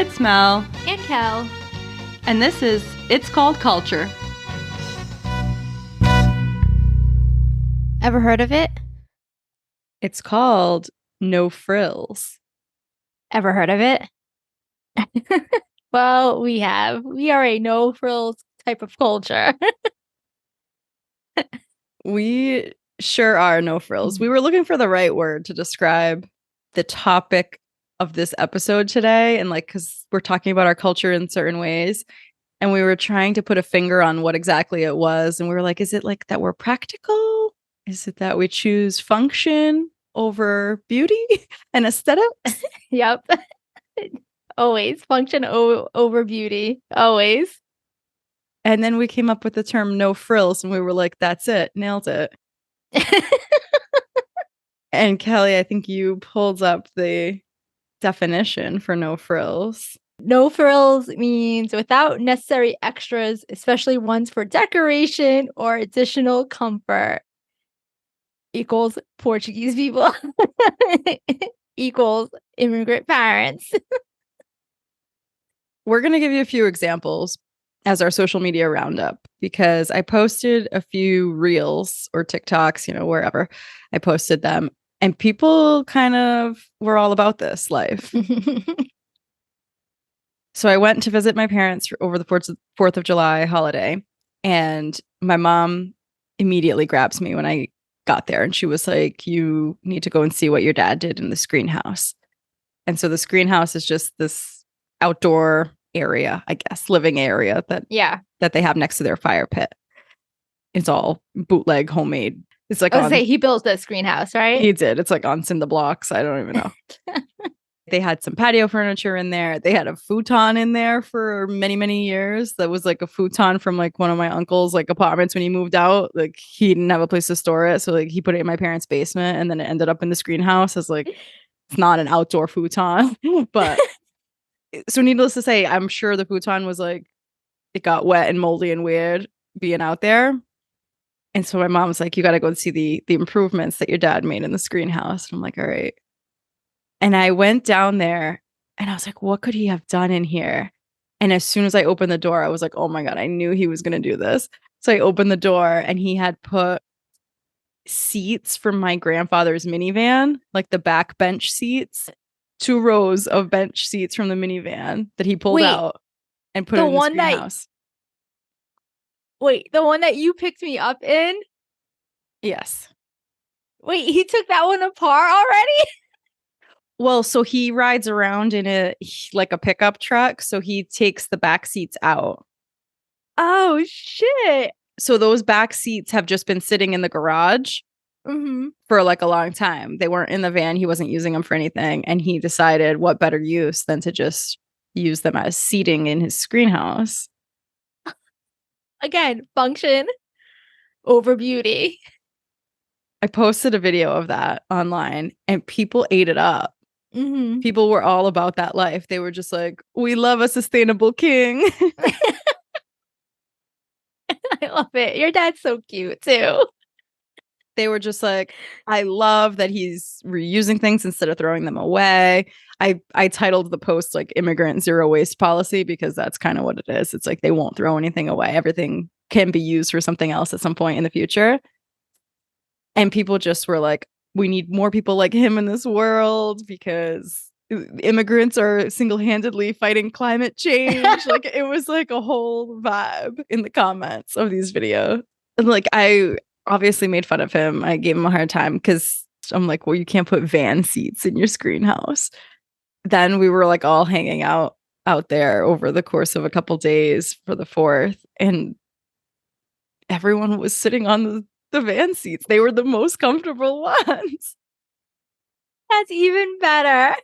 It's Mel. And Kel. And this is It's Called Culture. Ever heard of it? It's called No Frills. Ever heard of it? Well, we have. We are a no frills type of culture. We sure are no frills. We were looking for the right word to describe the topic of this episode today. And because we're talking about our culture in certain ways. And we were trying to put a finger on what exactly it was. And we were like, is it like that we're practical? Is it that we choose function over beauty and aesthetics? Yep. Always. Function over beauty. Always. And then we came up with the term no frills. And we were like, that's it. Nailed it. And Kelly, I think you pulled up the definition for no frills. No frills means without necessary extras, especially ones for decoration or additional comfort. Equals Portuguese people. Equals immigrant parents. We're going to give you a few examples as our social media roundup because I posted a few reels or TikToks, wherever I posted them. And people kind of were all about this life. So I went to visit my parents over the 4th of July holiday. And my mom immediately grabs me when I got there. And she was like, you need to go and see what your dad did in the screen house. And so the screen house is just this outdoor area, I guess, living area that they have next to their fire pit. It's all bootleg, homemade. It's like he built the screen house, right? He did. It's like on cinder blocks. I don't even know. They had some patio furniture in there. They had a futon in there for many, many years. That was like a futon from like one of my uncle's like apartments when he moved out. Like he didn't have a place to store it. So like he put it in my parents' basement and then it ended up in the screen house as like, it's not an outdoor futon. But so needless to say, I'm sure the futon was like, it got wet and moldy and weird being out there. And so my mom was like, you got to go and see the improvements that your dad made in the screen house. And I'm like, all right. And I went down there and I was like, what could he have done in here? And as soon as I opened the door, I was like, oh my God, I knew he was going to do this. So I opened the door and he had put seats from my grandfather's minivan, like the back bench seats, 2 rows of bench seats from the minivan that he pulled out and put it in the screen house. Wait, the one that you picked me up in? Yes. Wait, he took that one apart already? Well, so he rides around in a pickup truck. So he takes the back seats out. Oh, shit. So those back seats have just been sitting in the garage for like a long time. They weren't in the van. He wasn't using them for anything. And he decided what better use than to just use them as seating in his screen house. Again, function over beauty. I posted a video of that online and people ate it up. People were all about that life. They were just like, we love a sustainable king. I love it. Your dad's so cute too. They were just like, I love that he's reusing things instead of throwing them away. I titled the post like Immigrant Zero Waste Policy because that's kind of what it is. It's like they won't throw anything away. Everything can be used for something else at some point in the future. And people just were like, we need more people like him in this world because immigrants are single-handedly fighting climate change. Like it was like a whole vibe in the comments of these videos. And like I obviously made fun of him. I gave him a hard time because I'm like, well, you can't put van seats in your screen house. Then we were like all hanging out there over the course of a couple days for the 4th. And everyone was sitting on the van seats. They were the most comfortable ones. That's even better.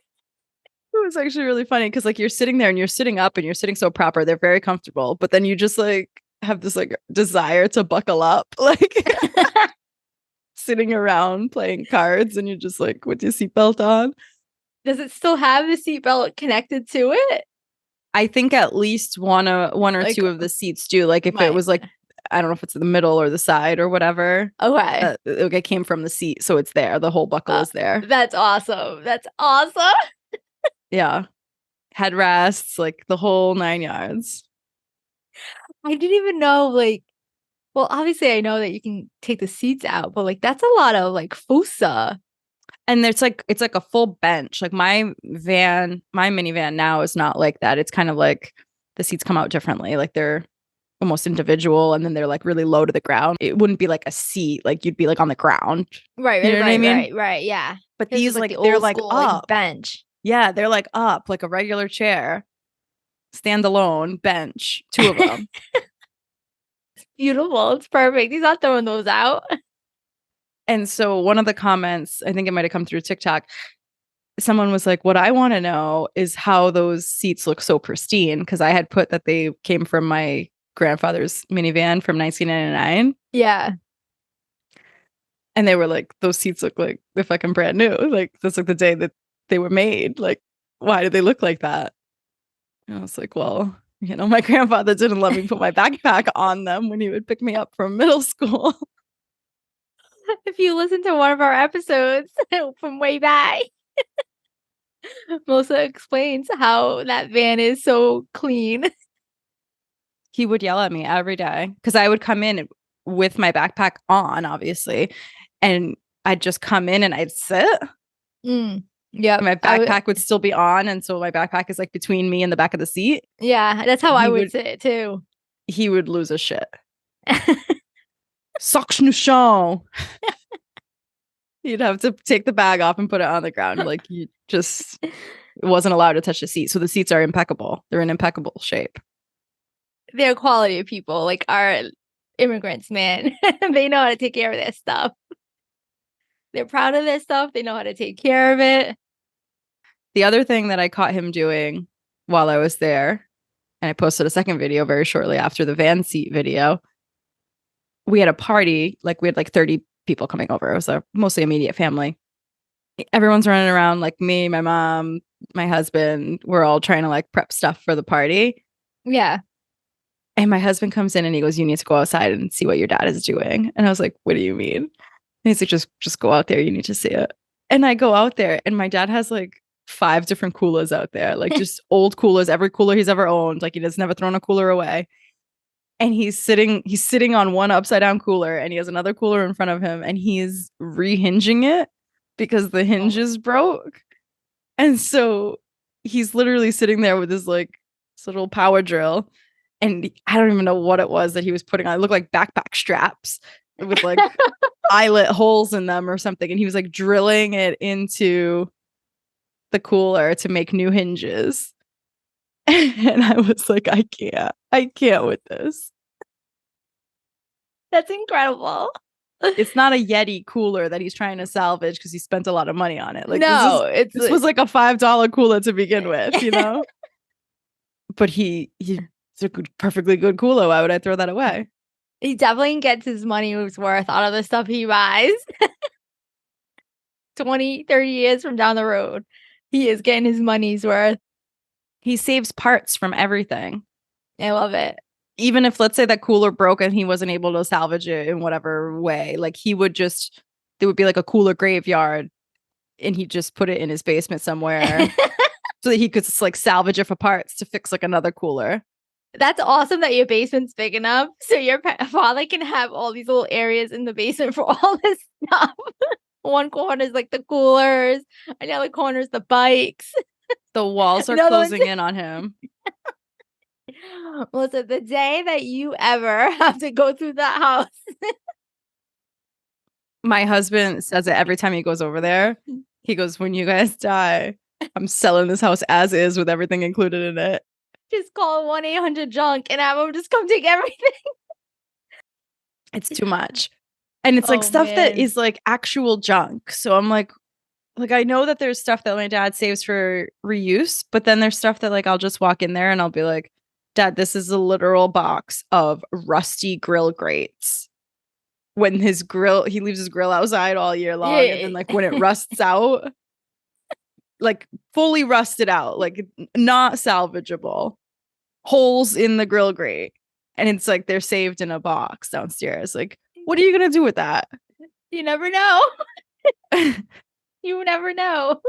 It was actually really funny because like you're sitting there and you're sitting up and you're sitting so proper. They're very comfortable. But then you just like have this like desire to buckle up, like sitting around playing cards and you're just like with your seatbelt on. Does it still have the seatbelt connected to it? I think at least one or like, 2 of the seats do. Like if it was like, I don't know if it's the middle or the side or whatever. Okay. It came from the seat. So it's there. The whole buckle is there. That's awesome. That's awesome. Yeah. headrests, like the whole 9 yards. I didn't even know, like, well, obviously I know that you can take the seats out, but like that's a lot of like fosa. And it's like a full bench. Like my minivan now is not like that. It's kind of like the seats come out differently. Like they're almost individual and then they're like really low to the ground. It wouldn't be like a seat, like you'd be like on the ground. Right, You know what I mean? right. Yeah. But This is these like the like they're old like school like up. bench. Yeah, they're like up, like a regular chair, standalone bench, two of them. Beautiful. It's perfect. He's not throwing those out. And so one of the comments, I think it might have come through TikTok, someone was like, what I want to know is how those seats look so pristine. Because I had put that they came from my grandfather's minivan from 1999. Yeah. And they were like, those seats look like they're fucking brand new. Like, that's like the day that they were made. Like, why do they look like that? And I was like, well, you know, my grandfather didn't let me put my backpack on them when he would pick me up from middle school. If you listen to one of our episodes from way back, Melissa explains how that van is so clean. He would yell at me every day because I would come in with my backpack on, obviously, and I'd just come in and I'd sit. Yeah, my backpack would still be on, and so my backpack is like between me and the back of the seat. Yeah, that's how I would sit too. He would lose his shit. Show. You'd have to take the bag off and put it on the ground. Like you just wasn't allowed to touch the seat. So the seats are impeccable. They're in impeccable shape. They're quality people, like our immigrants, man. They know how to take care of their stuff. They're proud of their stuff. They know how to take care of it. The other thing that I caught him doing while I was there, and I posted a second video very shortly after the van seat video, we had a party, like we had like 30 people coming over. It was a mostly immediate family. Everyone's running around, like me, my mom, my husband. We're all trying to like prep stuff for the party. Yeah. And my husband comes in and he goes, you need to go outside and see what your dad is doing. And I was like, what do you mean? And he's like, just go out there. You need to see it. And I go out there and my dad has like 5 different coolers out there, like just old coolers, every cooler he's ever owned. Like he has never thrown a cooler away. And he's sitting on one upside down cooler and he has another cooler in front of him and he's rehinging it because the hinges broke. And so he's literally sitting there with his like this little power drill. And I don't even know what it was that he was putting on. It looked like backpack straps with like eyelet holes in them or something. And he was like drilling it into the cooler to make new hinges. And I was like, I can't with this. That's incredible. It's not a Yeti cooler that he's trying to salvage because he spent a lot of money on it. Like no, this was like a $5 cooler to begin with, you know? But he's a perfectly good cooler. Why would I throw that away? He definitely gets his money's worth out of the stuff he buys. 20, 30 years from down the road, he is getting his money's worth. He saves parts from everything. I love it. Even if, let's say, that cooler broke and he wasn't able to salvage it in whatever way, like there would be like a cooler graveyard and he'd just put it in his basement somewhere so that he could just like salvage it for parts to fix like another cooler. That's awesome that your basement's big enough so your father can have all these little areas in the basement for all this stuff. One corner is like the coolers, and the other corner is the bikes. The walls are closing in on him. Melissa, the day that you ever have to go through that house. My husband says it every time he goes over there. He goes, when you guys die, I'm selling this house as is with everything included in it. Just call 1-800-JUNK and have them just come take everything. It's too much. And it's like stuff that is like actual junk. So I'm like I know that there's stuff that my dad saves for reuse, but then there's stuff that like I'll just walk in there and I'll be like, Dad, this is a literal box of rusty grill grates. When he leaves his grill outside all year long. Yeah. And then like when it rusts out, like fully rusted out, like not salvageable, holes in the grill grate. And it's like they're saved in a box downstairs. Like, what are you going to do with that? You never know. You never know.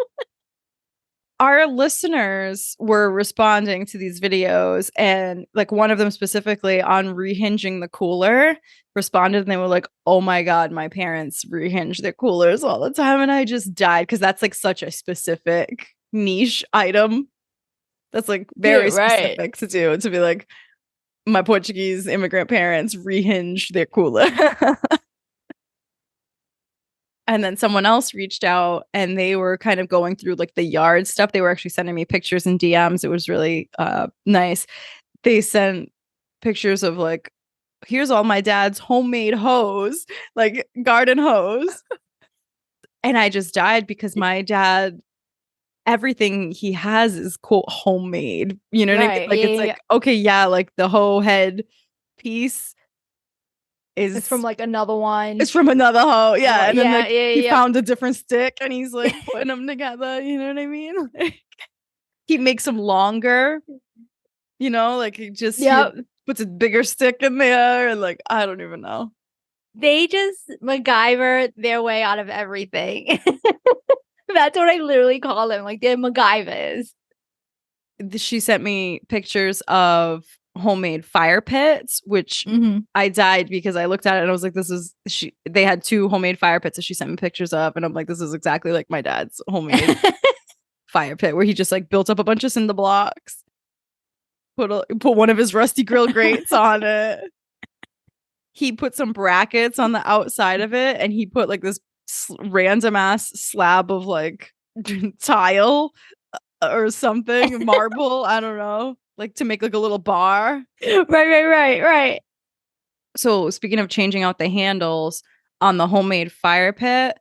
our listeners were responding to these videos, and like one of them specifically on rehinging the cooler responded, and they were like, oh my God, my parents rehinge their coolers all the time. And I just died because that's like such a specific niche item. That's like very specific to do, to be like, my Portuguese immigrant parents rehinge their cooler. And then someone else reached out and they were kind of going through like the yard stuff. They were actually sending me pictures and DMs. It was really nice. They sent pictures of like, here's all my dad's homemade hose, like garden hose. And I just died because my dad, everything he has is quote homemade. You know what I mean? Like it's like, okay, yeah, like the hoe head piece it's from like another one. It's from another hoe. Yeah. And then like he found a different stick and he's like putting them together. You know what I mean? Like, he makes them longer. You know, like he just puts a bigger stick in there and like I don't even know. They just MacGyver their way out of everything. That's what I literally call them. Like they're MacGyvers. She sent me pictures of homemade fire pits, which I died because I looked at it and I was like, this is they had 2 homemade fire pits that she sent me pictures of, and I'm like, this is exactly like my dad's homemade fire pit, where he just like built up a bunch of cinder blocks, put one of his rusty grill grates on it. He put some brackets on the outside of it, and he put like this random ass slab of like tile or something, marble, I don't know, like to make like a little bar. Right. So speaking of changing out the handles on the homemade fire pit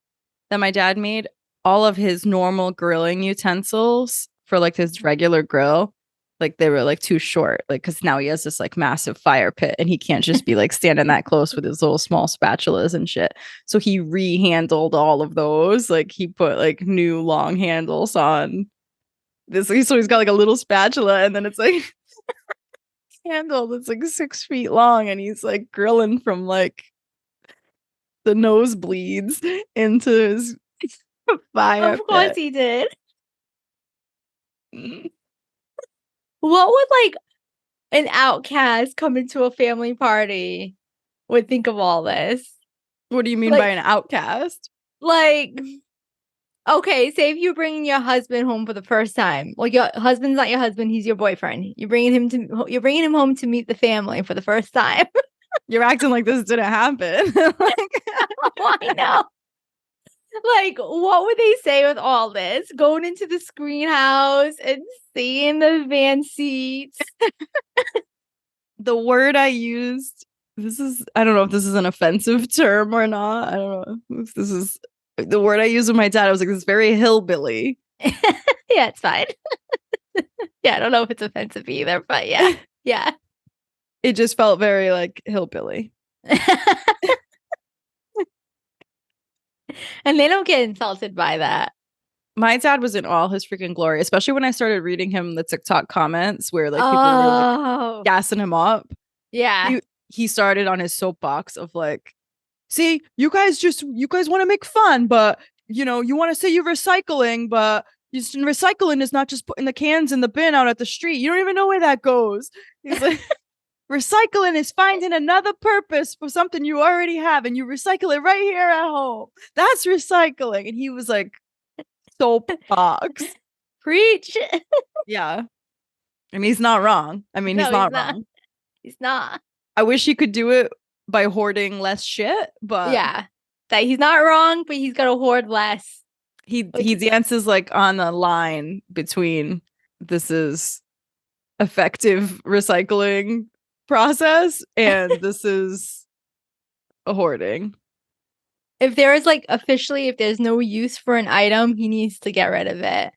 that my dad made, all of his normal grilling utensils for like his regular grill, like they were like too short, like because now he has this like massive fire pit and he can't just be like standing that close with his little small spatulas and shit. So he rehandled all of those. Like he put like new long handles on this. So he's got like a little spatula, and then it's like handle that's like 6 feet long, and he's like grilling from like the nosebleeds into his fire. Of course he did. What would like an outcast coming to a family party would think of all this? What do you mean by an outcast? Like, okay, say if you're bringing your husband home for the first time. Like your husband's not your husband, he's your boyfriend. You're bringing him home to meet the family for the first time. You're acting like this didn't happen. I know. Like, what would they say with all this? Going into the screen house and seeing the van seats. The word I used, I don't know if this is an offensive term or not. I don't know if this is the word I used with my dad. I was like, this is very hillbilly. Yeah, it's fine. Yeah, I don't know if it's offensive either, but yeah. Yeah. It just felt very like hillbilly. And they don't get insulted by that. My dad was in all his freaking glory, especially when I started reading him the TikTok comments where like people were like gassing him up. Yeah. He started on his soapbox of like, see, you guys want to make fun, but you know, you want to say you're recycling, but recycling is not just putting the cans in the bin out at the street. You don't even know where that goes. He's like, recycling is finding another purpose for something you already have, and you recycle it right here at home. That's recycling. And he was like, soapbox. Preach. Yeah. I mean, he's not wrong. I mean, he's not wrong. He's not. I wish he could do it by hoarding less shit, but yeah, that he's not wrong, but he's got to hoard less. He dances like on the line between this is effective recycling process and this is a hoarding. If there is like officially, if there's no use for an item, he needs to get rid of it.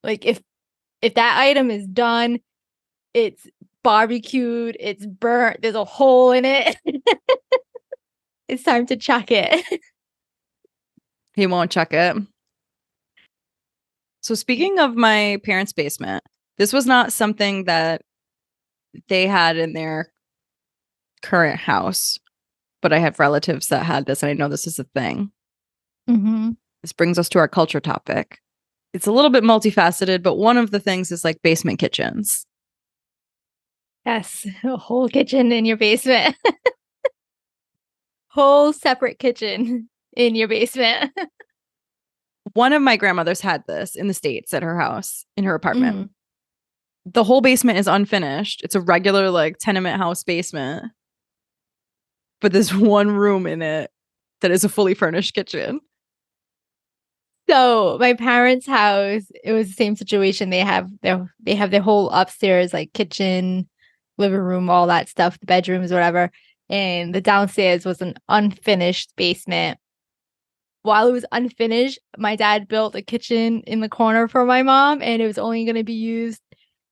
Like if that item is done, it's barbecued, it's burnt, there's a hole in it. It's time to chuck it. He won't chuck it. So speaking of my parents' basement, this was not something that they had in their current house, but I have relatives that had this, and I know this is a thing. Mm-hmm. This brings us to our culture topic. It's a little bit multifaceted, but one of the things is like basement kitchens. Yes, a whole kitchen in your basement. Whole separate kitchen in your basement. One of my grandmothers had this in the States at her house, in her apartment. Mm. The whole basement is unfinished. It's a regular like tenement house basement, but there's one room in it that is a fully furnished kitchen. So my parents' house, it was the same situation. They have their whole upstairs, like kitchen, living room, all that stuff, the bedrooms, whatever. And the downstairs was an unfinished basement. While it was unfinished, my dad built a kitchen in the corner for my mom, and it was only going to be used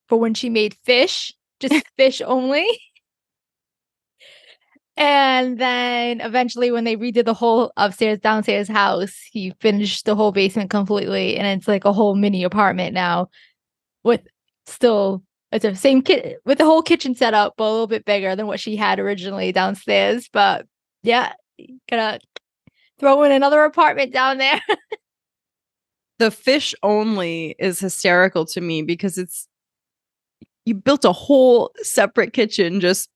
for when she made fish, just fish only. And then eventually, when they redid the whole upstairs, downstairs house, he finished the whole basement completely. And it's like a whole mini apartment now with still, it's the same kit with the whole kitchen set up, but a little bit bigger than what she had originally downstairs. But yeah, gonna throw in another apartment down there. The fish only is hysterical to me because you built a whole separate kitchen just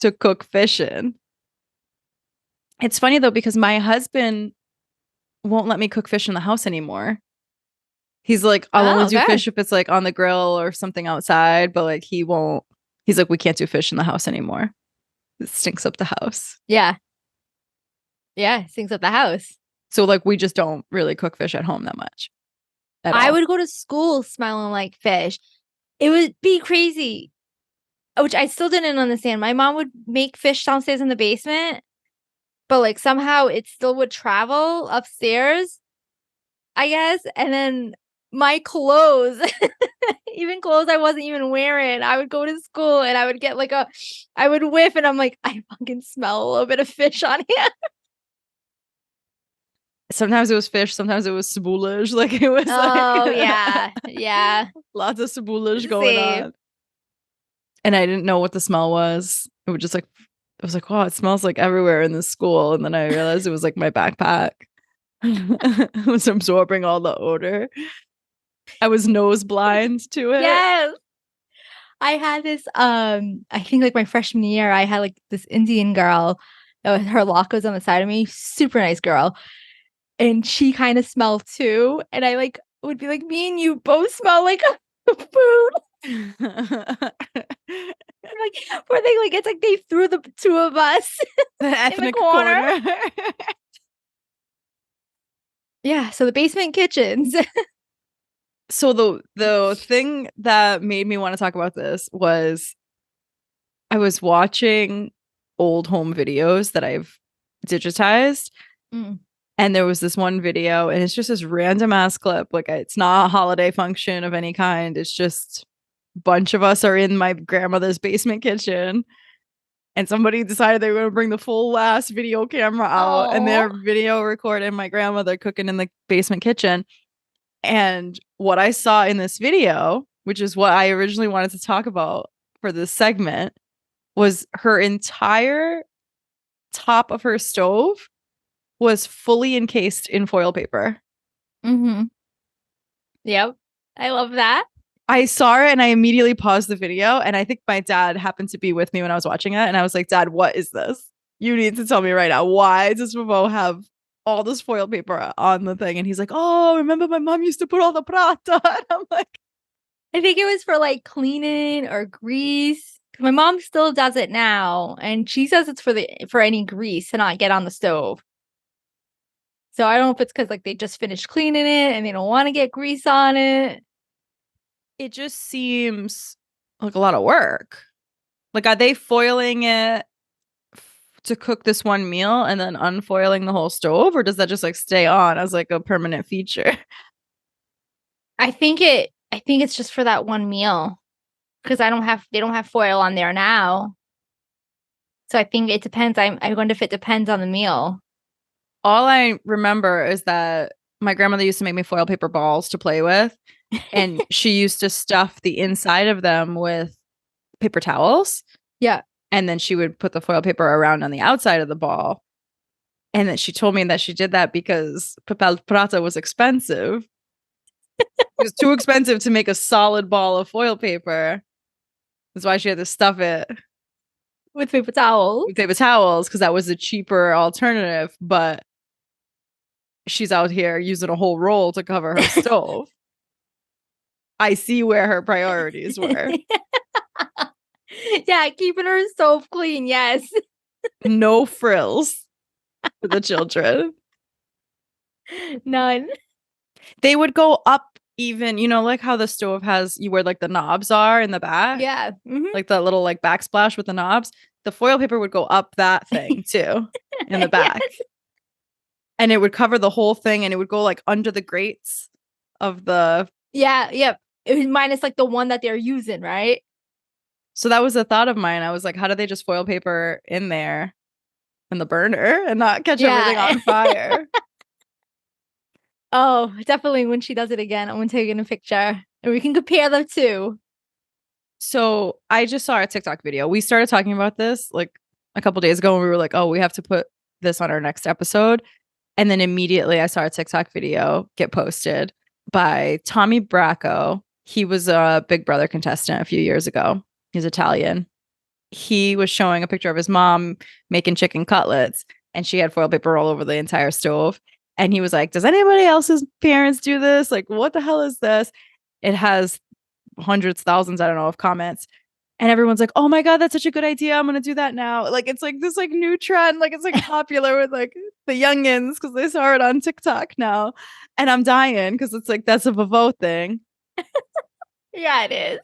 to cook fish in. It's funny though, because my husband won't let me cook fish in the house anymore. He's like, I'll only do fish if it's like on the grill or something outside, but like he won't. He's like, we can't do fish in the house anymore. It stinks up the house. Yeah. Yeah, stinks up the house. So like we just don't really cook fish at home that much. I would go to school smelling like fish. It would be crazy, which I still didn't understand. My mom would make fish downstairs in the basement, but like somehow it still would travel upstairs, I guess. And then my clothes, even clothes I wasn't even wearing, I would go to school and I would get like I would whiff and I'm like, I fucking smell a little bit of fish on here. Sometimes it was fish, sometimes it was spoolage. Like it was Yeah. Lots of spoolage going Same. on. And I didn't know what the smell was. It was just like, I was like, wow, it smells like everywhere in this school. And then I realized it was like my backpack. It was absorbing all the odor. I was nose blind to it. Yes. I had this, I think like my freshman year, I had like this Indian girl, her lock was on the side of me, super nice girl. And she kind of smelled too. And I like would be like, me and you both smell like food. Like, poor thing, like it's like they threw the two of us The ethnic in the corner. corner. Yeah, so the basement kitchens. So the thing that made me want to talk about this was I was watching old home videos that I've digitized. And there was this one video, and it's just this random ass clip. Like, it's not a holiday function of any kind. It's just a bunch of us are in my grandmother's basement kitchen. And somebody decided they were going to bring the full ass video camera out and they're video recording my grandmother cooking in the basement kitchen. And what I saw in this video, which is what I originally wanted to talk about for this segment, was her entire top of her stove was fully encased in foil paper. Yep. I love that. I saw it and I immediately paused the video. And I think my dad happened to be with me when I was watching it. And I was like, Dad, what is this? You need to tell me right now. Why does Mavo have all this foil paper on the thing? And he's like, oh, remember my mom used to put all the prata. And I'm like, I think it was for like cleaning or grease. My mom still does it now. And she says it's for any grease to not get on the stove. So I don't know if it's because like they just finished cleaning it and they don't want to get grease on it. It just seems like a lot of work. Like, are they foiling it to cook this one meal and then unfoiling the whole stove? Or does that just like stay on as like a permanent feature? I think it's just for that one meal. Because they don't have foil on there now. So I think it depends. I wonder if it depends on the meal. All I remember is that my grandmother used to make me foil paper balls to play with. And she used to stuff the inside of them with paper towels. Yeah. And then she would put the foil paper around on the outside of the ball. And then she told me that she did that because papel prata was expensive. It was too expensive to make a solid ball of foil paper. That's why she had to stuff it with paper towels. with paper towels, because that was a cheaper alternative. But she's out here using a whole roll to cover her stove. I see where her priorities were. Yeah, keeping her stove clean, yes. No frills for the children. None. They would go up even, like how the stove has where like the knobs are in the back. Yeah. Like the little like backsplash with the knobs. The foil paper would go up that thing too in the back. Yes. And it would cover the whole thing, and it would go like under the grates of the. Yeah, yep. It was minus like the one that they're using, right? So that was a thought of mine. I was like, how do they just foil paper in there in the burner and not catch everything on fire? Oh, definitely when she does it again, I'm gonna take in a picture and we can compare them too. So I just saw a TikTok video. We started talking about this like a couple days ago, and we were like, oh, we have to put this on our next episode. And then immediately I saw a TikTok video get posted by Tommy Bracco. He was a Big Brother contestant a few years ago. He's Italian. He was showing a picture of his mom making chicken cutlets, and she had foil paper all over the entire stove. And he was like, does anybody else's parents do this? Like, what the hell is this? It has hundreds, thousands, I don't know, of comments. And everyone's like, oh my God, that's such a good idea. I'm going to do that now. Like, it's like this like new trend. Like, it's like popular with like the youngins because they saw it on TikTok now. And I'm dying because it's like, that's a Vavo thing. Yeah, it is.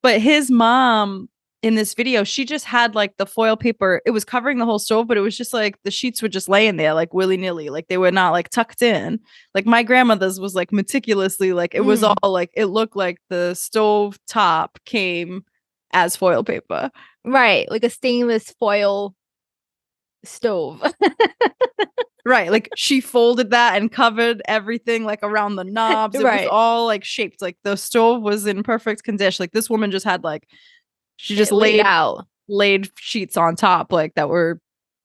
But his mom in this video, she just had like the foil paper. It was covering the whole stove, but it was just like the sheets would just lay in there like willy nilly. Like they were not like tucked in. Like my grandmother's was like meticulously, like it was all like, it looked like the stove top came as foil paper. Right. Like a stainless foil stove. Right. Like she folded that and covered everything like around the knobs. It was all like shaped. Like the stove was in perfect condition. Like this woman just had like, she just laid sheets on top like that were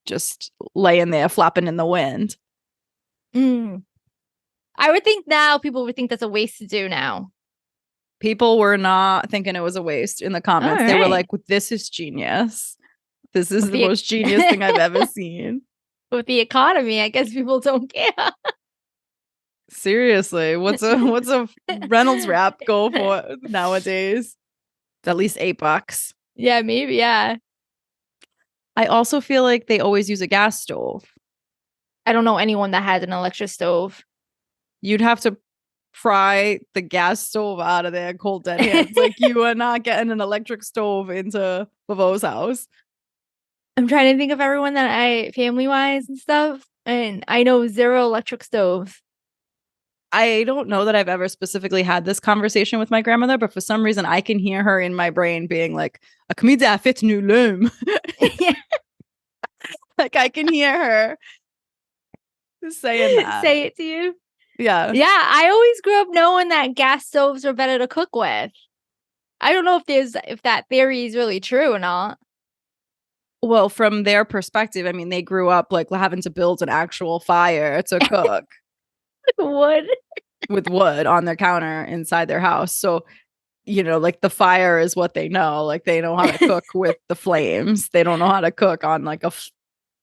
just laying there flapping in the wind. I would think now people would think that's a waste to do now. People were not thinking it was a waste in the comments. They were like, this is genius. This is the most genius thing I've ever seen. With the economy, I guess people don't care. Seriously, what's a Reynolds wrap go for nowadays? At least $8. Yeah, maybe, yeah. I also feel like they always use a gas stove. I don't know anyone that has an electric stove. You'd have to pry the gas stove out of their cold dead hands. Like you are not getting an electric stove into Vavo's house. I'm trying to think of everyone that family wise and stuff, and I know 0 electric stove. I don't know that I've ever specifically had this conversation with my grandmother, but for some reason I can hear her in my brain being like, "A comida fit nu loom." Yeah. Like I can hear her saying that. Say it to you. Yeah. Yeah, I always grew up knowing that gas stoves are better to cook with. I don't know if that theory is really true or not. Well, from their perspective, I mean, they grew up like having to build an actual fire to cook. With wood on their counter inside their house. So, like the fire is what they know. Like they know how to cook with the flames. They don't know how to cook on like a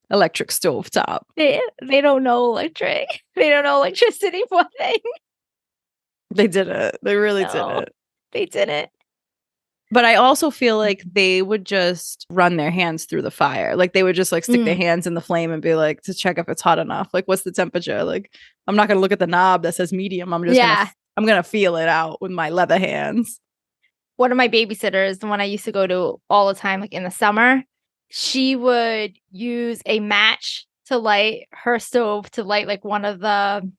electric stove top. They don't know electric. They don't know electricity for a thing. They didn't. They really didn't. They didn't. But I also feel like they would just run their hands through the fire. Like they would just like stick their hands in the flame and be like, to check if it's hot enough. Like, what's the temperature? Like, I'm not going to look at the knob that says medium. I'm just I'm going to feel it out with my leather hands. One of my babysitters, the one I used to go to all the time, like in the summer, she would use a match to light her stove, to light like one of the,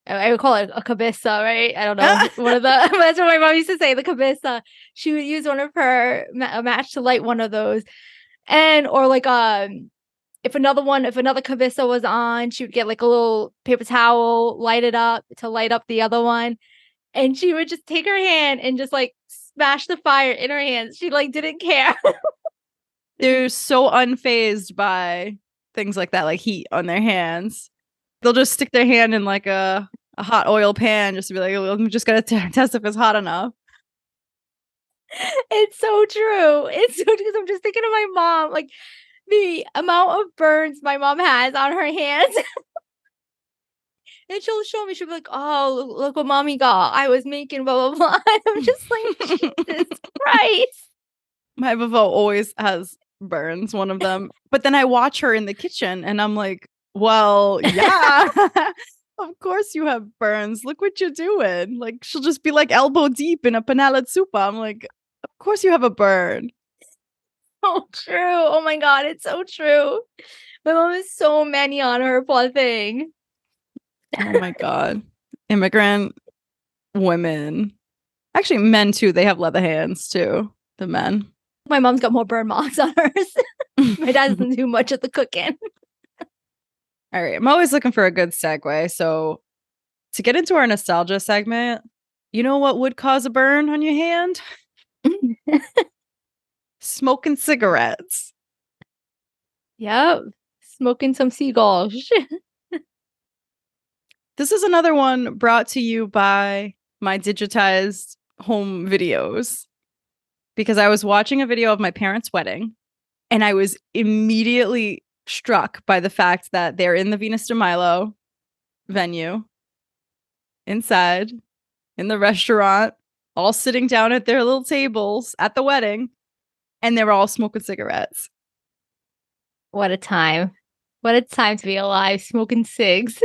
I would call it a cabeza, right? I don't know. One of the, that's what my mom used to say, the cabeza. She would use one of her a match to light one of those. And, or like, if another cabeza was on, she would get like a little paper towel, light it up to light up the other one. And she would just take her hand and just like smash the fire in her hands. She like didn't care. They're so unfazed by things like that, like heat on their hands. They'll just stick their hand in like a a hot oil pan just to be like, oh, I'm just gonna test if it's hot enough. It's so true. It's so true because I'm just thinking of my mom, like the amount of burns my mom has on her hands. And she'll show me, she'll be like, oh, look what mommy got. I was making blah, blah, blah. And I'm just like, Jesus Christ. My Vivo always has burns, one of them. But then I watch her in the kitchen and I'm like, well, yeah, of course you have burns. Look what you're doing. Like, she'll just be like elbow deep in a panela soupa. I'm like, of course you have a burn. So true. Oh my God, it's so true. My mom is so many on her, poor thing. Oh my God. Immigrant women. Actually, men too. They have leather hands too. The men. My mom's got more burn marks on hers. My dad doesn't do much of the cooking. All right. I'm always looking for a good segue. So to get into our nostalgia segment, you know what would cause a burn on your hand? Smoking cigarettes. Yep. Smoking some seagulls. This is another one brought to you by my digitized home videos because I was watching a video of my parents' wedding and I was immediately struck by the fact that they're in the Venus de Milo venue inside in the restaurant, all sitting down at their little tables at the wedding, and they were all smoking cigarettes. What a time. What a time to be alive, smoking cigs.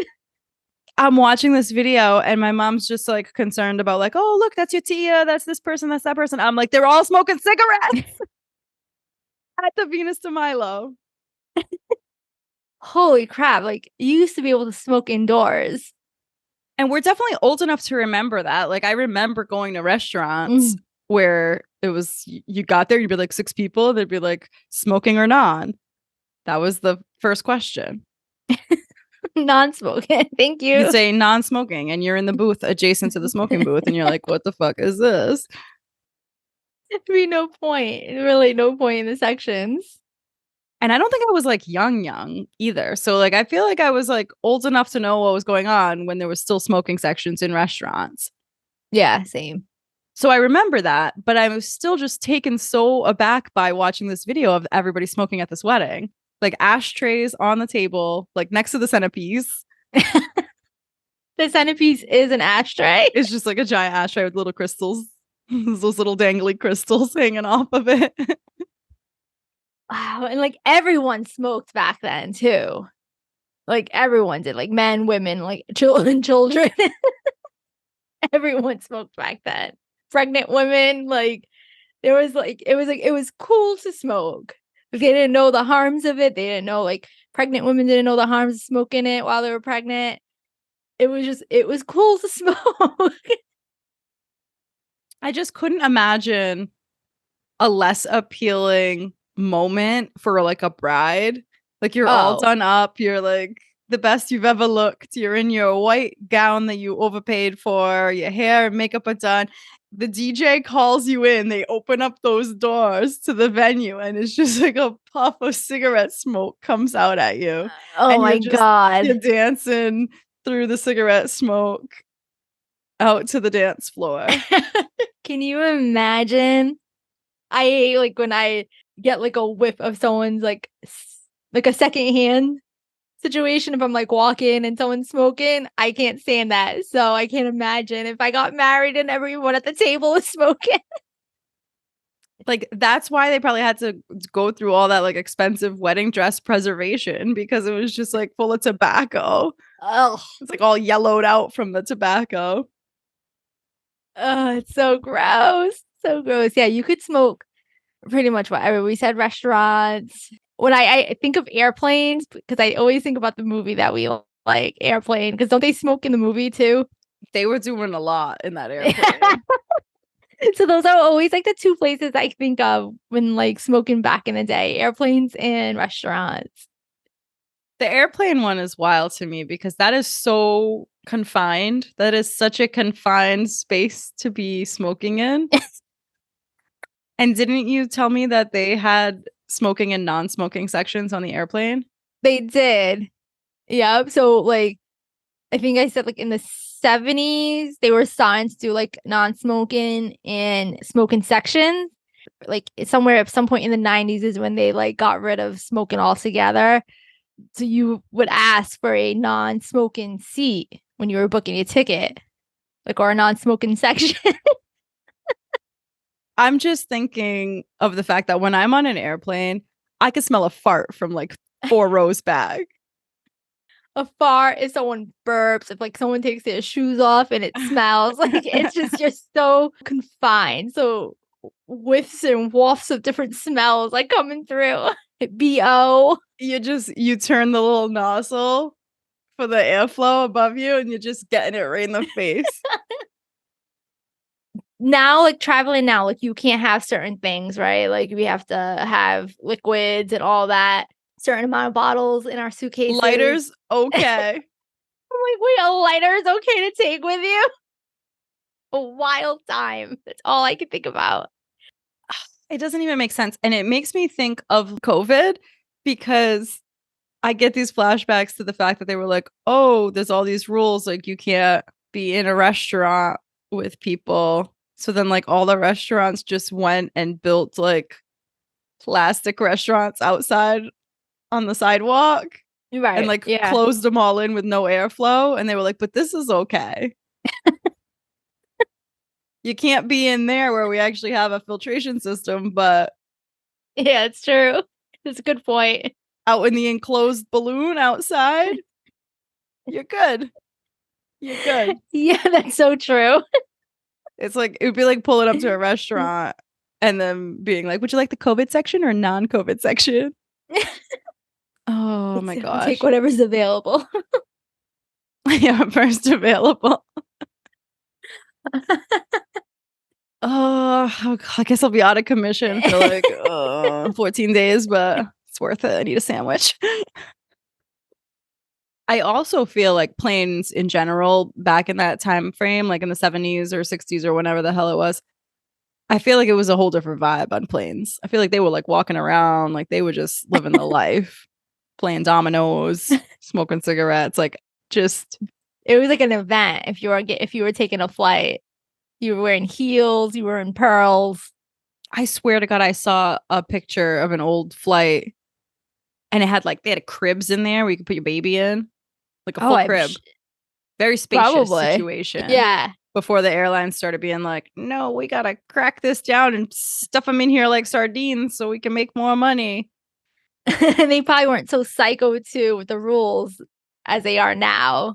I'm watching this video and my mom's just like concerned about like, oh, look, that's your tia. That's this person. That's that person. I'm like, they're all smoking cigarettes at the Venus de Milo. Holy crap. Like, you used to be able to smoke indoors. And we're definitely old enough to remember that. Like, I remember going to restaurants where it was, you got there, you'd be like 6 people. They'd be like, smoking or non? That was the first question. Non-smoking. Thank you. You say non-smoking and you're in the booth adjacent to the smoking booth and you're like, what the fuck is this? There'd be no point. Really no point in the sections. And I don't think I was like young either. So like I feel like I was like old enough to know what was going on when there was still smoking sections in restaurants. Yeah, same. So I remember that, but I was still just taken so aback by watching this video of everybody smoking at this wedding. Like ashtrays on the table, like next to the centerpiece. The centerpiece is an ashtray. It's just like a giant ashtray with little crystals. Those little dangly crystals hanging off of it. Wow. And like everyone smoked back then too. Like everyone did, like men, women, like children. Everyone smoked back then. Pregnant women, like there was like it was cool to smoke. They didn't know the harms of it. They didn't know, like, pregnant women didn't know the harms of smoking it while they were pregnant. It was cool to smoke. I just couldn't imagine a less appealing moment for like a bride. Like you're all done up. You're like the best you've ever looked. You're in your white gown that you overpaid for. Your hair and makeup are done. The DJ calls you in. They open up those doors to the venue and it's just like a puff of cigarette smoke comes out at you. Oh my God. You're dancing through the cigarette smoke out to the dance floor. Can you imagine? I hate like when I get like a whiff of someone's like a secondhand situation. If I'm like walking and someone's smoking, I can't stand that. So I can't imagine if I got married and everyone at the table is smoking. Like that's why they probably had to go through all that like expensive wedding dress preservation because it was just like full of tobacco. Oh, it's like all yellowed out from the tobacco. Oh, it's so gross. So gross. Yeah, you could smoke pretty much whatever. We said restaurants. When I think of airplanes, because I always think about the movie that we like, Airplane, because don't they smoke in the movie too? They were doing a lot in that airplane. So those are always like the 2 places I think of when like smoking back in the day, airplanes and restaurants. The airplane one is wild to me because that is so confined. That is such a confined space to be smoking in. And didn't you tell me that they had smoking and non-smoking sections on the airplane? They did. Yep. So like I think I said like in the 70s, they were starting to do like non-smoking and smoking sections. Like somewhere at some point in the 90s is when they like got rid of smoking altogether. So you would ask for a non-smoking seat when you were booking your ticket, like, or a non-smoking section. I'm just thinking of the fact that when I'm on an airplane, I can smell a fart from like 4 rows back. A fart if someone burps, if like someone takes their shoes off and it smells like it's just you're so confined. So whiffs and wafts of different smells like coming through. BO. You turn the little nozzle for the airflow above you and you're just getting it right in the face. Now, like traveling now, like you can't have certain things, right? Like we have to have liquids and all that, certain amount of bottles in our suitcases. Lighters, okay. I'm like, wait, a lighter is okay to take with you? A wild time. That's all I can think about. It doesn't even make sense. And it makes me think of COVID because I get these flashbacks to the fact that they were like, oh, there's all these rules. Like, you can't be in a restaurant with people. So then, like, all the restaurants just went and built like plastic restaurants outside on the sidewalk. Right. And like closed them all in with no airflow. And they were like, but this is okay. You can't be in there where we actually have a filtration system, but yeah, it's true. That's a good point. Out in the enclosed balloon outside, you're good. You're good. Yeah, that's so true. It's like it would be like pulling up to a restaurant and then being like, would you like the COVID section or non-COVID section? Oh my gosh. Take whatever's available. Yeah, first available. Oh, I guess I'll be out of commission for like 14 days, but it's worth it. I need a sandwich. I also feel like planes in general, back in that time frame, like in the 70s or 60s or whenever the hell it was, I feel like it was a whole different vibe on planes. I feel like they were like walking around, like they were just living the life, playing dominoes, smoking cigarettes, like just. It was like an event. If you were taking a flight, you were wearing heels, you were in pearls. I swear to God, I saw a picture of an old flight, and it had like they had cribs in there where you could put your baby in, like a full crib. Very spacious situation. Yeah. Before the airlines started being like, no, we gotta crack this down and stuff them in here like sardines so we can make more money. And they probably weren't so psycho too with the rules as they are now.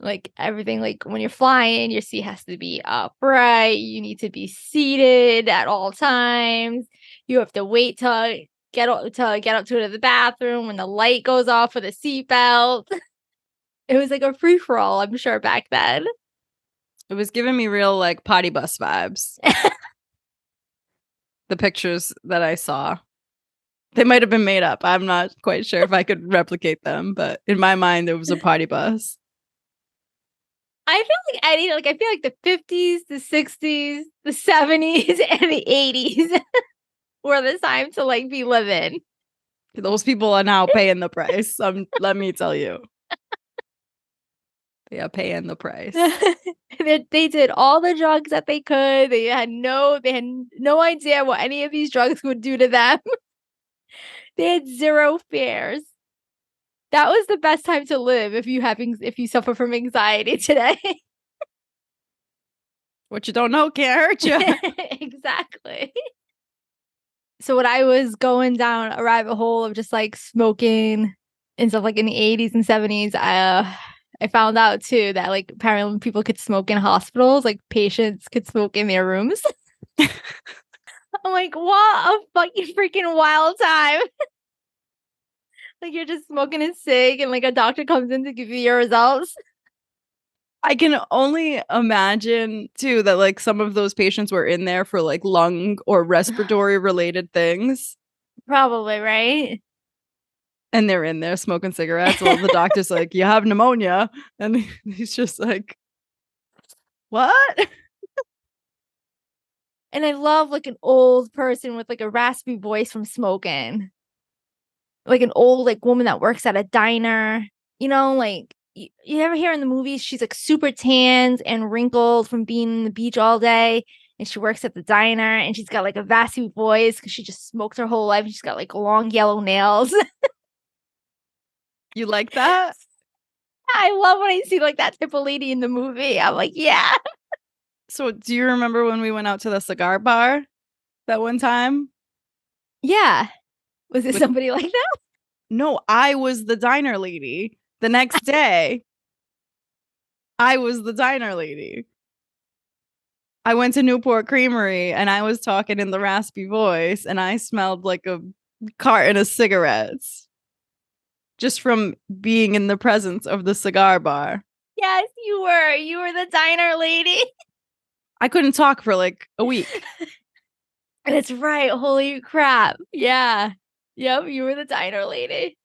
Like everything, like when you're flying, your seat has to be upright. You need to be seated at all times. You have to wait to get up to the bathroom when the light goes off for the seatbelt. It was like a free for all, I'm sure, back then. It was giving me real like potty bus vibes. The pictures that I saw, they might have been made up. I'm not quite sure if I could replicate them, but in my mind, it was a potty bus. I feel like the 50s, the 60s, the 70s, and the 80s were the time to like be living. Those people are now paying the price. Let me tell you. They are paying the price. They did all the drugs that they could. They had no idea what any of these drugs would do to them. They had zero fears. That was the best time to live if you suffer from anxiety today. What you don't know can't hurt you. Exactly. So when I was going down a rabbit hole of just like smoking and stuff like in the 80s and 70s, I found out too that like apparently people could smoke in hospitals, like patients could smoke in their rooms. I'm like, what a fucking freaking wild time. Like you're just smoking a cig and like a doctor comes in to give you your results. I can only imagine too that like some of those patients were in there for like lung or respiratory related things. Probably, right? And they're in there smoking cigarettes. Well, the doctor's like, you have pneumonia. And he's just like, what? And I love like an old person with like a raspy voice from smoking. Like an old like woman that works at a diner, you know, like you ever hear in the movies she's like super tanned and wrinkled from being in the beach all day, and she works at the diner, and she's got like a raspy voice because she just smoked her whole life. She's got like long yellow nails. You like that? I love when I see like that type of lady in the movie. I'm like, yeah. So do you remember when we went out to the cigar bar that one time? Yeah. Was it With somebody like that? No, I was the diner lady. The next day, I was the diner lady. I went to Newport Creamery and I was talking in the raspy voice and I smelled like a carton of cigarettes just from being in the presence of the cigar bar. Yes, you were. You were the diner lady. I couldn't talk for like a week. That's right. Holy crap. Yeah. Yep, you were the diner lady.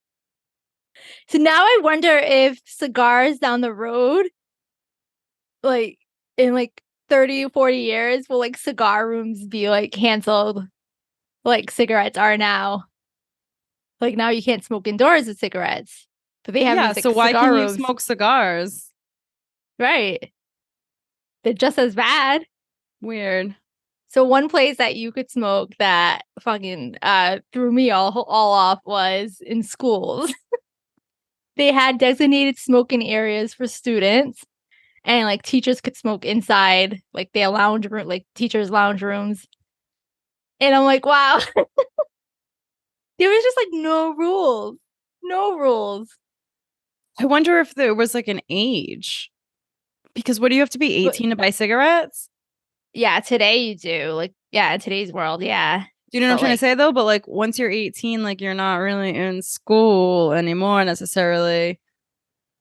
So now I wonder if cigars down the road, like in like 30, 40 years, will like cigar rooms be like canceled like cigarettes are now? Like now you can't smoke indoors with cigarettes, but they have Yeah, these so like why cigar can you rooms. smoke cigars? Right. They're just as bad. Weird. So one place that you could smoke that fucking threw me all off was in schools. They had designated smoking areas for students, and like teachers could smoke inside like their lounge room, like teachers' lounge rooms. And I'm like, wow. There was just like no rules. No rules. I wonder if there was like an age. Because what do you have to be But 18 to buy cigarettes? yeah, today you do. Like, yeah, in today's world, yeah. Do you know what I'm But trying to like, say though? But like once you're 18, like you're not really in school anymore necessarily.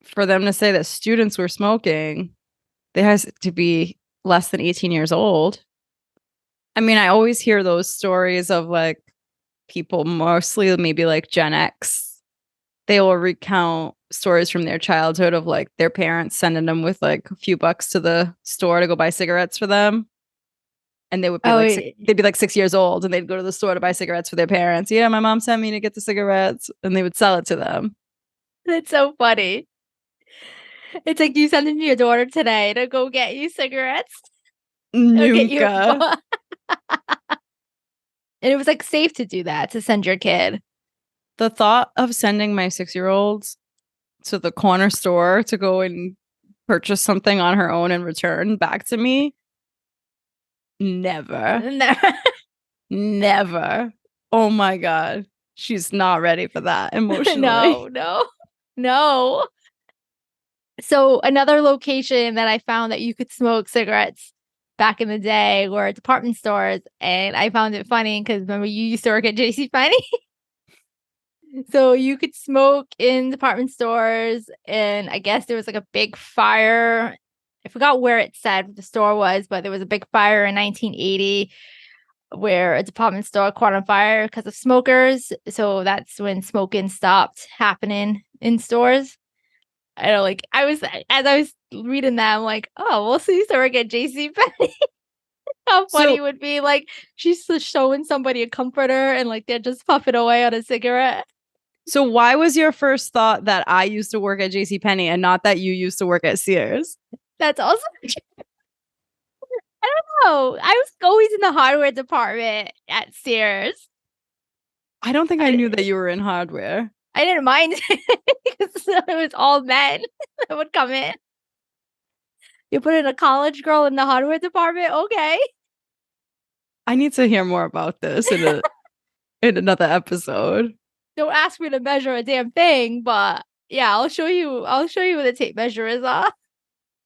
For them to say that students were smoking, they has to be less than 18 years old. I mean, I always hear those stories of like people, mostly maybe like Gen X. They will recount stories from their childhood of like their parents sending them with like a few bucks to the store to go buy cigarettes for them. And they would be oh, like they'd be like 6 years old and they'd go to the store to buy cigarettes for their parents. Yeah, my mom sent me to get the cigarettes, and they would sell it to them. that's so funny. It's like you sending your daughter today to go get you cigarettes. Or get you Nunca. a and it was like safe to do that, to send your kid. The thought of sending my 6-year-olds to the corner store to go and purchase something on her own and return back to me, never, never. Oh my God. She's not ready for that emotionally. No, no, no. So another location that I found that you could smoke cigarettes back in the day were department stores, and I found it funny because remember you used to work at JCPenney? So you could smoke in department stores, and I guess there was like a big fire. I forgot where it said the store was, but there was a big fire in 1980 where a department store caught on fire because of smokers. So that's when smoking stopped happening in stores. I don't like. I was as I was reading that, I'm like, oh, we'll see. So work at JCPenney. How funny So, it would be like she's just showing somebody a comforter and like they're just puffing away on a cigarette. so why was your first thought that I used to work at JCPenney and not that you used to work at Sears? That's also I don't know. I was always in the hardware department at Sears. I don't think I knew I that you were in hardware. I didn't mind because it was all men that would come in. You put in a college girl in the hardware department, okay? I need to hear more about this in another episode. Don't ask me to measure a damn thing, but yeah, I'll show you. I'll show you what the tape measure is.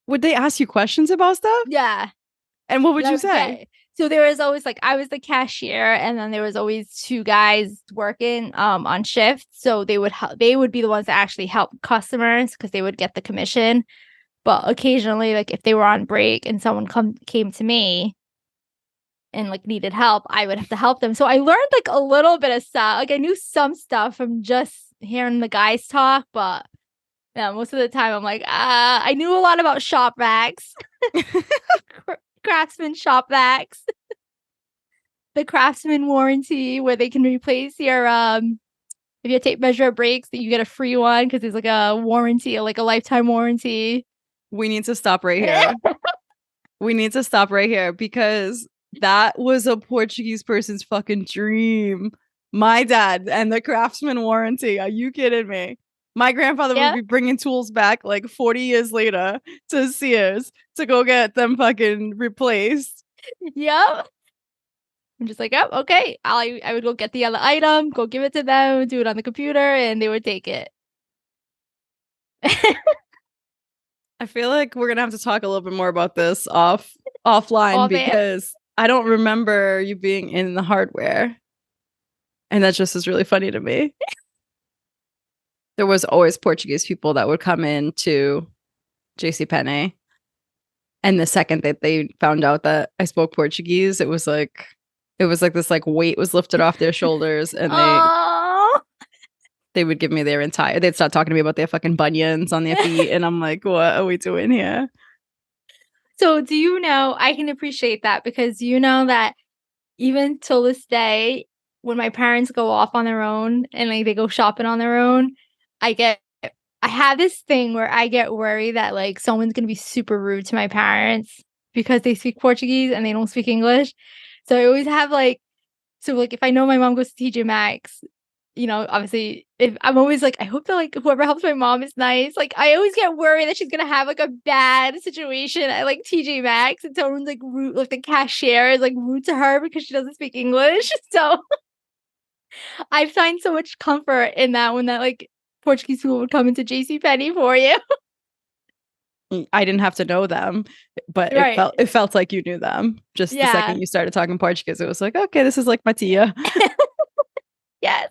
Would they ask you questions about stuff? Yeah. And what would you Yeah. say? So there was always like I was the cashier, and then there was always two guys working on shift. So they would they would be the ones that actually help customers because they would get the commission. But occasionally, like if they were on break and someone came to me and like needed help, I would have to help them. So I learned like a little bit of stuff. Like I knew some stuff from just hearing the guys talk, but yeah, most of the time I'm like, I knew a lot about shop vacs, Craftsman shop vacs, the Craftsman warranty where they can replace your if your tape measure breaks, then you get a free one because there's like a warranty, like a lifetime warranty. We need to stop right here. We need to stop right here because that was a Portuguese person's fucking dream. My dad and the craftsman warranty. Are you kidding me? My grandfather would be bringing tools back like 40 years later to Sears to go get them fucking replaced. Yep. I'm just like, oh, okay. I would go get the other item, go give it to them, do it on the computer, and they would take it. I feel like we're gonna have to talk a little bit more about this offline because I don't remember you being in the hardware. And that just is really funny to me. There was always Portuguese people that would come into JCPenney. And the second that they found out that I spoke Portuguese, it was like this like weight was lifted off their shoulders and they would give me they'd start talking to me about their fucking bunions on their feet. And I'm like, what are we doing here? So do you know, I can appreciate that because you know that even till this day, when my parents go off on their own and like they go shopping on their own, I have this thing where I get worried that like someone's gonna be super rude to my parents because they speak Portuguese and they don't speak English. So I always have like if I know my mom goes to TJ Maxx, you know, obviously if I'm always like, I hope that like whoever helps my mom is nice. Like I always get worried that she's gonna have like a bad situation at like TJ Maxx and someone's like rude, like the cashier is like rude to her because she doesn't speak English. So I find so much comfort in that when that like Portuguese people would come into JCPenney for you. I didn't have to know them, but it felt like you knew them. Just the second you started talking Portuguese, it was like, okay, this is like my tia. Yes.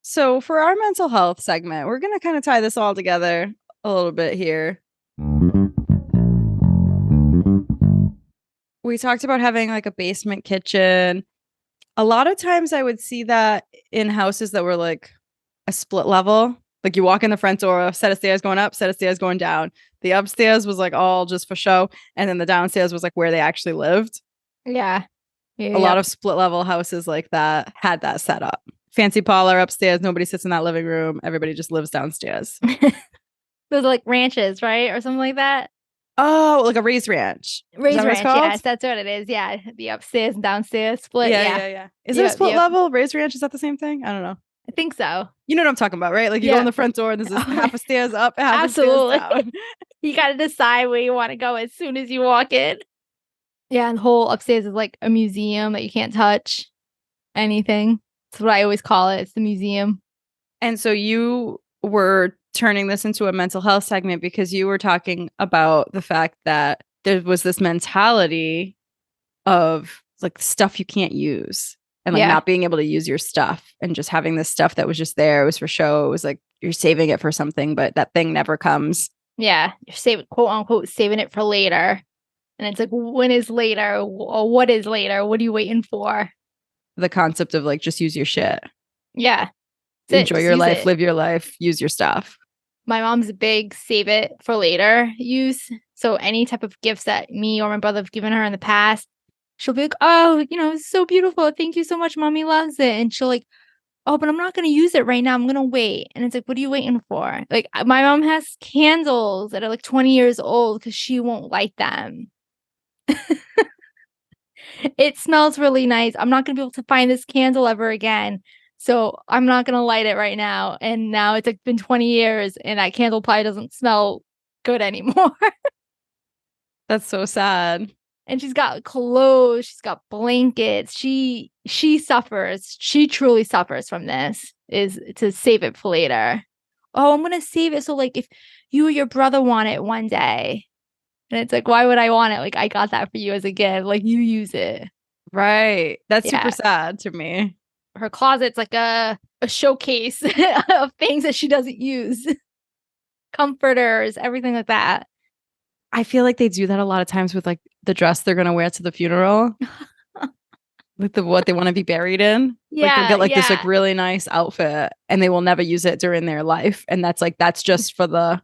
So for our mental health segment, we're going to kind of tie this all together a little bit here. We talked about having like a basement kitchen. A lot of times I would see that in houses that were like a split level. Like you walk in the front door, set of stairs going up, set of stairs going down. The upstairs was like all just for show. And then the downstairs was like where they actually lived. Yeah. A lot of split level houses like that had that set up. Fancy parlor upstairs. Nobody sits in that living room. Everybody just lives downstairs. Those are like ranches, right? Or something like that. Oh, like a raised ranch. Raised ranch, yes, that's what it is. Yeah, the upstairs and downstairs split. Yeah. Is it a split level? Raised ranch, is that the same thing? I don't know. I think so. You know what I'm talking about, right? Like you go in the front door and there's this half a stairs up, half a stairs down. You got to decide where you want to go as soon as you walk in. Yeah, and the whole upstairs is like a museum that you can't touch anything. That's what I always call it. It's the museum. And so you were turning this into a mental health segment because you were talking about the fact that there was this mentality of like stuff you can't use and like not being able to use your stuff and just having this stuff that was just there. It was for show. It was like you're saving it for something, but that thing never comes. Yeah. You're saving, quote unquote, saving it for later. And it's like, when is later? Or what is later? What are you waiting for? The concept of like, just use your shit. Yeah. Enjoy your life, live your life, use your stuff. My mom's a big save it for later use. So any type of gifts that me or my brother have given her in the past, she'll be like, oh, you know, it's so beautiful. Thank you so much. Mommy loves it. And she'll like, oh, but I'm not going to use it right now. I'm going to wait. And it's like, what are you waiting for? Like my mom has candles that are like 20 years old because she won't light them. It smells really nice. I'm not going to be able to find this candle ever again. So I'm not going to light it right now. And now it's like been 20 years and that candle probably doesn't smell good anymore. That's so sad. And she's got clothes. She's got blankets. She suffers. She truly suffers from this, is to save it for later. Oh, I'm going to save it. So like if you or your brother want it one day. And it's like, why would I want it? Like, I got that for you as a gift. Like, you use it. Right. That's super sad to me. Her closet's like a showcase of things that she doesn't use. Comforters, everything like that. I feel like they do that a lot of times with like the dress they're going to wear to the funeral. With what they want to be buried in. Yeah. Like they'll get like this like really nice outfit and they will never use it during their life. And that's just for the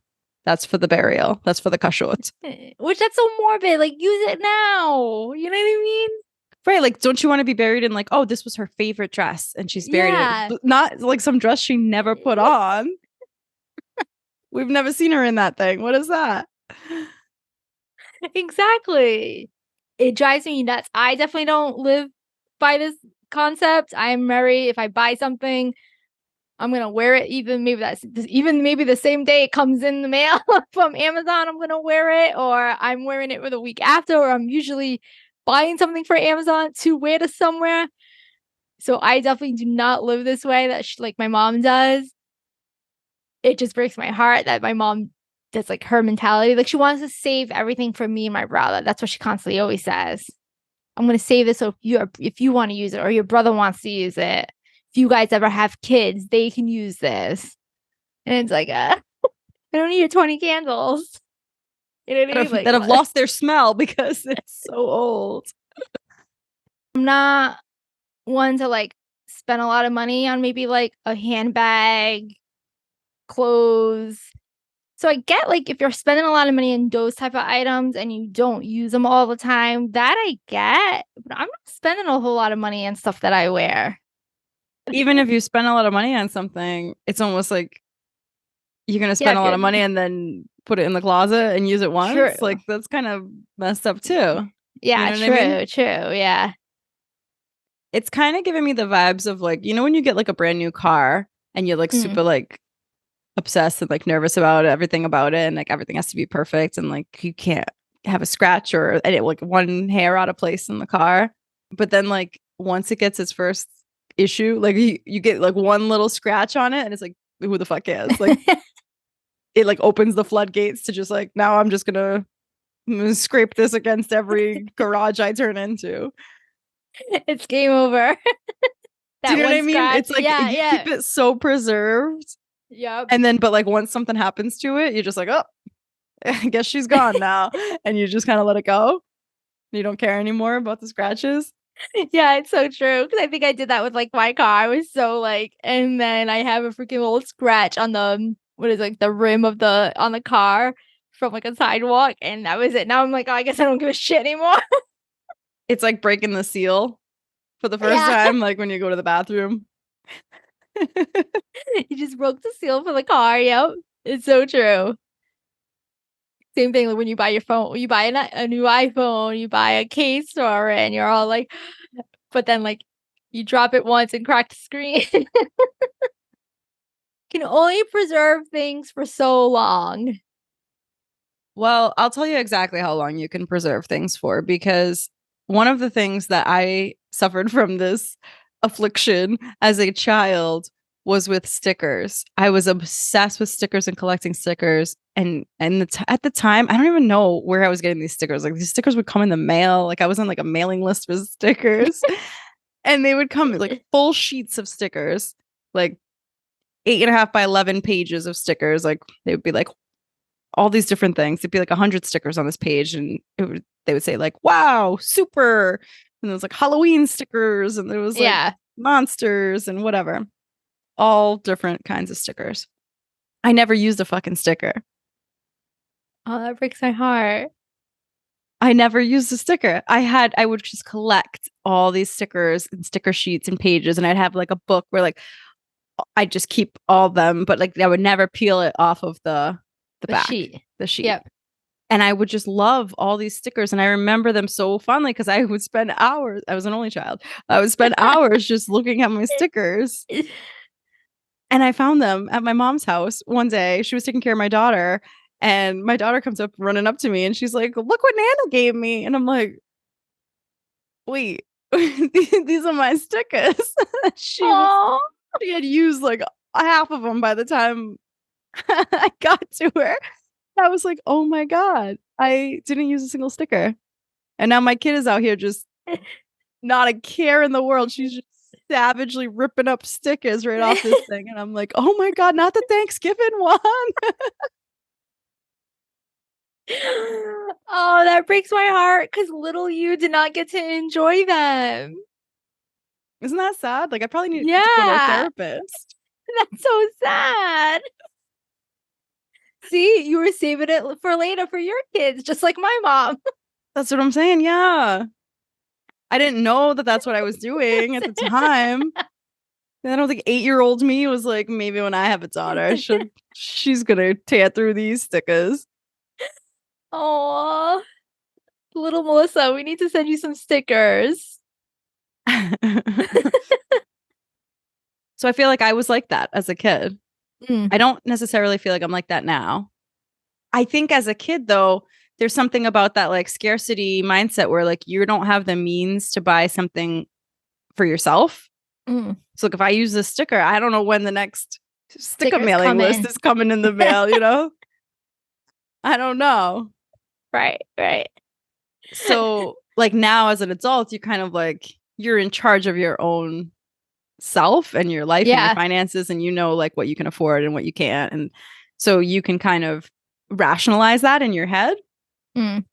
burial. That's for the kashut. Which that's so morbid. Like, use it now. You know what I mean? Right, like, don't you want to be buried in like, oh, this was her favorite dress and she's buried in Yeah. it, not like some dress she never put on. We've never seen her in that thing. What is that? Exactly. It drives me nuts. I definitely don't live by this concept. I'm very, if I buy something, I'm gonna wear it even maybe the same day it comes in the mail from Amazon, I'm gonna wear it, or I'm wearing it for the week after, or I'm usually buying something for Amazon to wear to somewhere. So I definitely do not live this way that like my mom does. It just breaks my heart that my mom, that's like her mentality. Like she wants to save everything for me and my brother. That's what she constantly always says. I'm gonna save this so if you want to use it or your brother wants to use it. If you guys ever have kids, they can use this. And it's like, I don't need your 20 candles. You know what I mean? Like, that have lost their smell because it's so old. I'm not one to like spend a lot of money on maybe like a handbag, clothes. So I get like if you're spending a lot of money in those type of items and you don't use them all the time, that I get. But I'm not spending a whole lot of money on stuff that I wear. Even if you spend a lot of money on something, it's almost like you're gonna spend a lot of money and then put it in the closet and use it once. True. Like that's kind of messed up too. Yeah, you know what I mean? True. Yeah. It's kind of giving me the vibes of like, when you get like a brand new car and you're like super like obsessed and like nervous about everything about it, and like everything has to be perfect, and like you can't have a scratch or like one hair out of place in the car. But then like once it gets its first issue, like you get like one little scratch on it and it's like, who the fuck is? Like it like opens the floodgates to just like, now I'm just gonna scrape this against every garage I turn into. It's game over. Do you know what I mean? Scratch. It's like you keep it so preserved. Yep. And then, but like once something happens to it, you're just like, oh, I guess she's gone now. And you just kind of let it go. You don't care anymore about the scratches. Yeah, it's so true. Because I think I did that with like my car. I was so like, and then I have a freaking little scratch on the, what is like the rim of on the car from like a sidewalk. And that was it. Now I'm like, oh, I guess I don't give a shit anymore. It's like breaking the seal for the first time, like when you go to the bathroom. You just broke the seal for the car. Yep. It's so true. Same thing like when you buy your phone, when you buy a new iPhone, you buy a case for it, and you're all like, but then like you drop it once and crack the screen. Can only preserve things for so long. Well, I'll tell you exactly how long you can preserve things for, because one of the things that I suffered from this affliction as a child was with stickers. I was obsessed with stickers and collecting stickers. And at the time, I don't even know where I was getting these stickers. Like these stickers would come in the mail. Like I was on like a mailing list for stickers. And they would come like full sheets of stickers, like 8.5 by 11 pages of stickers. Like they would be like all these different things. It'd be like 100 stickers on this page, and they would say like, wow, super. And there was like Halloween stickers, and there was like monsters and whatever. All different kinds of stickers. I never used a fucking sticker. Oh, that breaks my heart. I never used a sticker. I would just collect all these stickers and sticker sheets and pages, and I'd have like a book where like I'd just keep all of them, but like I would never peel it off of the back, the sheet. Yep. And I would just love all these stickers. And I remember them so fondly because I would spend hours. I was an only child. I would spend hours just looking at my stickers. And I found them at my mom's house one day. She was taking care of my daughter. And my daughter comes up running up to me and she's like, look what Nana gave me. And I'm like, wait, these are my stickers. She had used like half of them by the time I got to her. I was like, oh my God, I didn't use a single sticker. And now my kid is out here just not a care in the world. She's just savagely ripping up stickers right off this thing. And I'm like, oh my God, not the Thanksgiving one. Oh, that breaks my heart because little you did not get to enjoy them. Isn't that sad? Like I probably need to go to a therapist. That's so sad. See, you were saving it for later for your kids, just like my mom. That's what I'm saying. Yeah. I didn't know that that's what I was doing at the time. And I don't think 8-year-old me was like, maybe when I have a daughter, she's gonna tear through these stickers. Oh, little Melissa, we need to send you some stickers. So I feel like I was like that as a kid. Mm. I don't necessarily feel like I'm like that now. I think as a kid, though, there's something about that like scarcity mindset where like you don't have the means to buy something for yourself. Mm. So like if I use this sticker, I don't know when the next sticker Stickers mailing come list in. is coming in the mail, you know? I don't know. Right. So like now as an adult, you kind of like you're in charge of your own self and your life and your Yeah. finances, and you know like what you can afford and what you can't. And so you can kind of rationalize that in your head. Mm.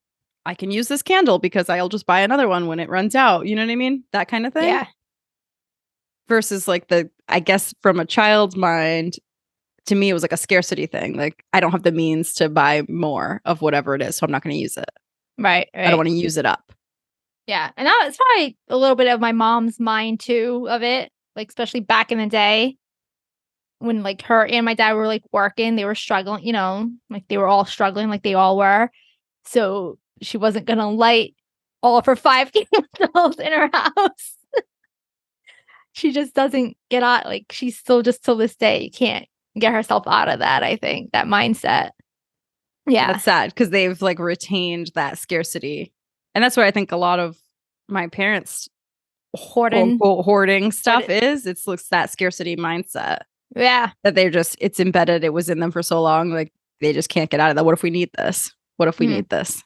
I can use this candle because I'll just buy another one when it runs out. You know what I mean? That kind of thing. Yeah. Versus like I guess from a child's mind, to me, it was like a scarcity thing. Like I don't have the means to buy more of whatever it is, so I'm not going to use it. Right. I don't want to use it up. Yeah. And that was probably a little bit of my mom's mind too of it. Like, especially back in the day when like her and my dad were like working, they were struggling, you know, like they were all struggling like they all were. So she wasn't going to light all of her 5 candles in her house. She just doesn't get out. Like she's still just till this day, you can't get herself out of that, I think, that mindset. Yeah. That's sad because they've like retained that scarcity. And that's where I think a lot of my parents Hoarding. quote, unquote, hoarding stuff is. It's that scarcity mindset. Yeah. That it's embedded. It was in them for so long. Like they just can't get out of that. What if we need this? What if we need this?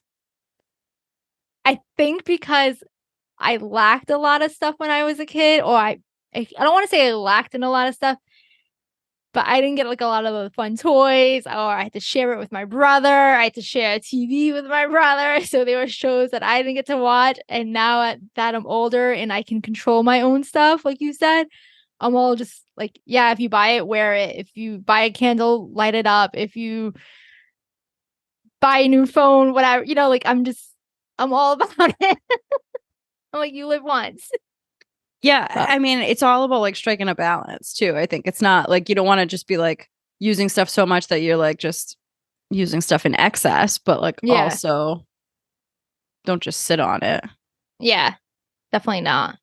I think because I lacked a lot of stuff when I was a kid, or I don't want to say I lacked in a lot of stuff, but I didn't get like a lot of the fun toys, or I had to share it with my brother. I had to share a TV with my brother. So there were shows that I didn't get to watch. And now that I'm older and I can control my own stuff, like you said, I'm all just like, yeah, if you buy it, wear it. If you buy a candle, light it up. If you buy a new phone, whatever, you know, like I'm all about it. I'm like, you live once. Yeah. I mean, it's all about like striking a balance too. I think it's not like you don't want to just be like using stuff so much that you're like just using stuff in excess, but like also don't just sit on it. Yeah, definitely not.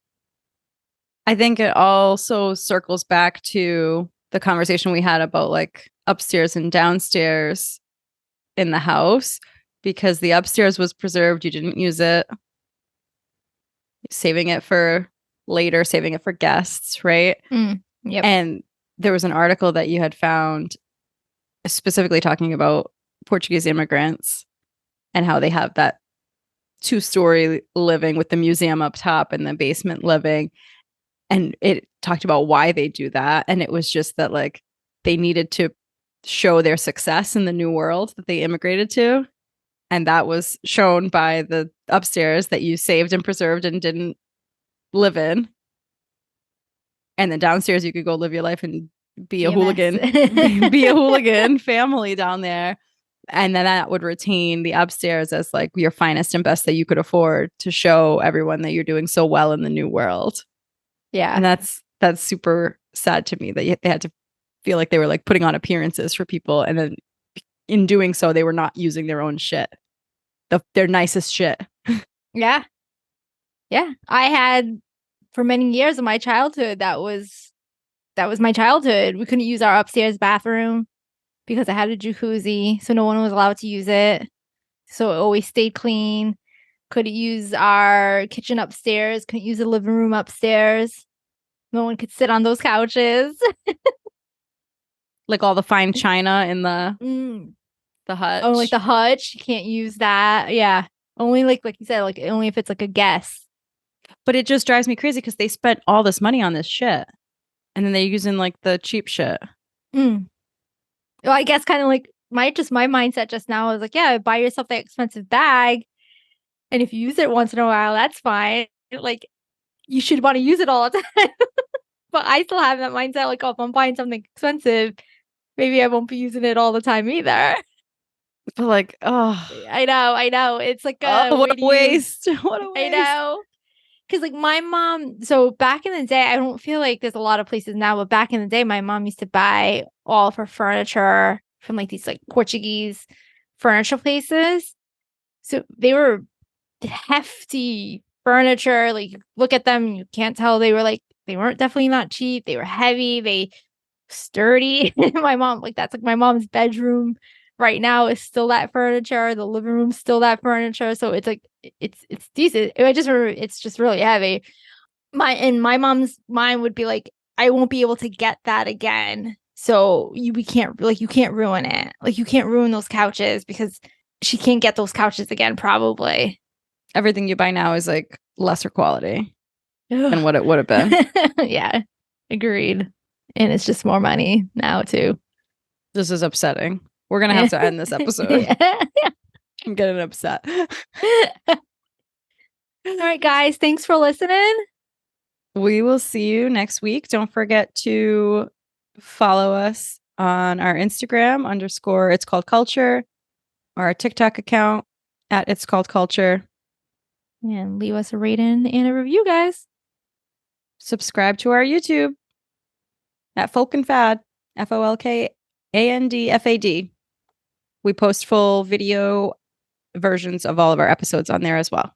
I think it also circles back to the conversation we had about like upstairs and downstairs in the house, because the upstairs was preserved. You didn't use it. Saving it for later, saving it for guests, right? Yep. And there was an article that you had found specifically talking about Portuguese immigrants and how they have that 2-story living with the museum up top and the basement living. And it talked about why they do that. And it was just that like they needed to show their success in the new world that they immigrated to. And that was shown by the upstairs that you saved and preserved and didn't live in. And then downstairs you could go live your life and be a hooligan, be a hooligan family down there. And then that would retain the upstairs as like your finest and best that you could afford to show everyone that you're doing so well in the new world. Yeah. And that's super sad to me that they had to feel like they were like putting on appearances for people. And then in doing so, they were not using their own shit, their nicest shit. Yeah. Yeah. I had for many years of my childhood, that was my childhood. We couldn't use our upstairs bathroom because I had a jacuzzi. So no one was allowed to use it. So it always stayed clean. Couldn't use our kitchen upstairs. Couldn't use the living room upstairs. No one could sit on those couches. Like all the fine china in the hutch. Oh, like the hutch. You can't use that. Yeah. Only like you said, like only if it's like a guest. But it just drives me crazy because they spent all this money on this shit. And then they're using like the cheap shit. Well, I guess kind of like my mindset just now is like, yeah, buy yourself that expensive bag. And if you use it once in a while, that's fine. Like, you should want to use it all the time. But I still have that mindset, like, oh, if I'm buying something expensive, maybe I won't be using it all the time either. But like, oh, I know. It's like what a waste. What a waste. I know. Because like my mom, so back in the day, I don't feel like there's a lot of places now, but back in the day, my mom used to buy all of her furniture from like these like Portuguese furniture places. So they were hefty furniture. Like you look at them, you can't tell they weren't definitely not cheap. They were heavy, they sturdy. My mom, like that's like my mom's bedroom right now is still that furniture. The living room's still that furniture. So it's like it's decent. I just remember it's just really heavy. My mom's mind would be like, I won't be able to get that again. So we can't you can't ruin it. Like you can't ruin those couches because she can't get those couches again, probably. Everything you buy now is like lesser quality than what it would have been. Yeah, agreed. And it's just more money now too. This is upsetting. We're gonna have to end this episode. I'm getting upset. All right, guys. Thanks for listening. We will see you next week. Don't forget to follow us on our Instagram _ It's Called Culture, or our TikTok account at It's Called Culture. And leave us a rating and a review, guys. Subscribe to our YouTube at Folk and Fad, FOLKANDFAD. We post full video versions of all of our episodes on there as well.